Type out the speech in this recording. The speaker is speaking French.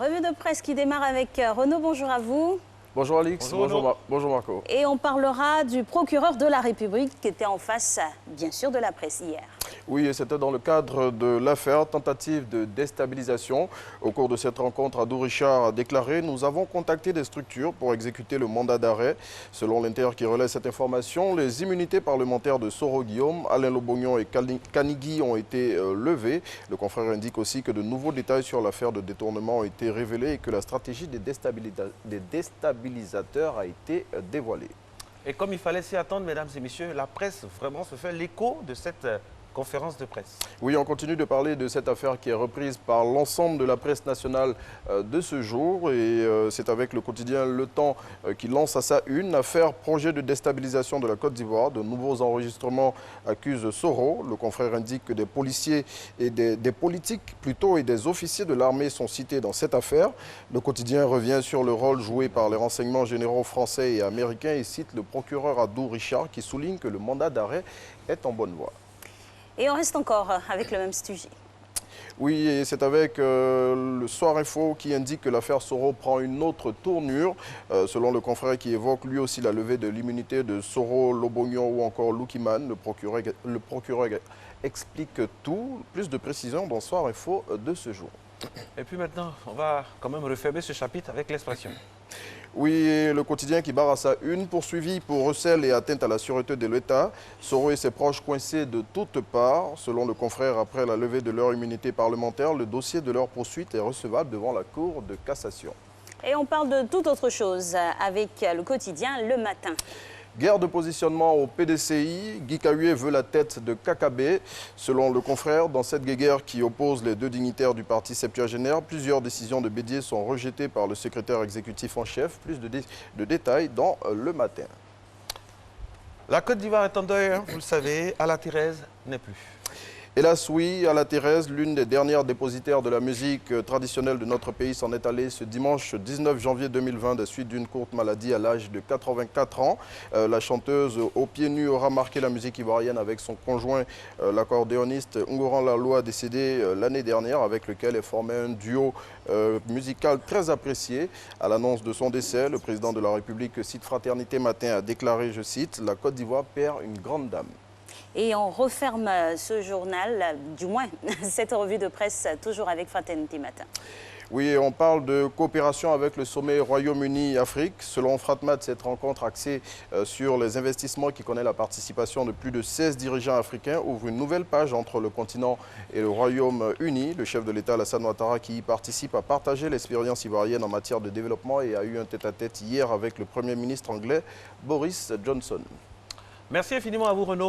Revue de presse qui démarre avec Renaud. Bonjour à vous. Bonjour Alix, bonjour Marco. Et on parlera du procureur de la République qui était en face, bien sûr, de la presse hier. Oui, et c'était dans le cadre de l'affaire tentative de déstabilisation. Au cours de cette rencontre, Adou Richard a déclaré « Nous avons contacté des structures pour exécuter le mandat d'arrêt ». Selon l'Inter qui relaie cette information, les immunités parlementaires de Soro Guillaume, Alain Lobognon et Kanigui ont été levées. Le confrère indique aussi que de nouveaux détails sur l'affaire de détournement ont été révélés et que la stratégie des déstabilisateurs a été dévoilée. Et comme il fallait s'y attendre, mesdames et messieurs, la presse vraiment se fait l'écho de cette conférence de presse. Oui, on continue de parler de cette affaire qui est reprise par l'ensemble de la presse nationale de ce jour. Et c'est avec le quotidien Le Temps qui lance à sa une affaire projet de déstabilisation de la Côte d'Ivoire. De nouveaux enregistrements accusent Soro. Le confrère indique que des policiers et des politiques plutôt et des officiers de l'armée sont cités dans cette affaire. Le quotidien revient sur le rôle joué par les renseignements généraux français et américains et cite le procureur Adou Richard qui souligne que le mandat d'arrêt est en bonne voie. Et on reste encore avec le même sujet. Oui, et c'est avec le Soir Info qui indique que l'affaire Soro prend une autre tournure. Selon le confrère qui évoque lui aussi la levée de l'immunité de Soro, Lobognon ou encore Lukiman, le procureur explique tout. Plus de précisions dans Soir Info de ce jour. Et puis maintenant, on va quand même refermer ce chapitre avec l'expression. Oui, le quotidien qui barre à sa une, poursuivi pour recel et atteinte à la sûreté de l'État. Soro et ses proches coincés de toutes parts. Selon le confrère, après la levée de leur immunité parlementaire, le dossier de leur poursuite est recevable devant la Cour de cassation. Et on parle de toute autre chose avec le quotidien Le Matin. Guerre de positionnement au PDCI, Guy Kahué veut la tête de Kakabe. Selon le confrère, dans cette guerre qui oppose les deux dignitaires du parti septuagénaire, plusieurs décisions de Bédier sont rejetées par le secrétaire exécutif en chef. Plus de détails dans Le Matin. La Côte d'Ivoire est en deuil, vous le savez, Alla Thérèse n'est plus. Hélas, oui, Alla Thérèse, l'une des dernières dépositaires de la musique traditionnelle de notre pays, s'en est allée ce dimanche 19 janvier 2020 des suites d'une courte maladie à l'âge de 84 ans. La chanteuse aux pieds nus aura marqué la musique ivoirienne avec son conjoint, l'accordéoniste Ngoran Laloua, décédé l'année dernière, avec lequel elle formait un duo musical très apprécié. À l'annonce de son décès, le président de la République, site Fraternité Matin, a déclaré, je cite, « La Côte d'Ivoire perd une grande dame ». Et on referme ce journal, du moins cette revue de presse, toujours avec Fraternité Matin. Oui, on parle de coopération avec le sommet Royaume-Uni-Afrique. Selon Fratmat, cette rencontre axée sur les investissements qui connaît la participation de plus de 16 dirigeants africains ouvre une nouvelle page entre le continent et le Royaume-Uni. Le chef de l'État, Alassane Ouattara, qui y participe, a partagé l'expérience ivoirienne en matière de développement et a eu un tête-à-tête hier avec le Premier ministre anglais, Boris Johnson. Merci infiniment à vous, Renaud.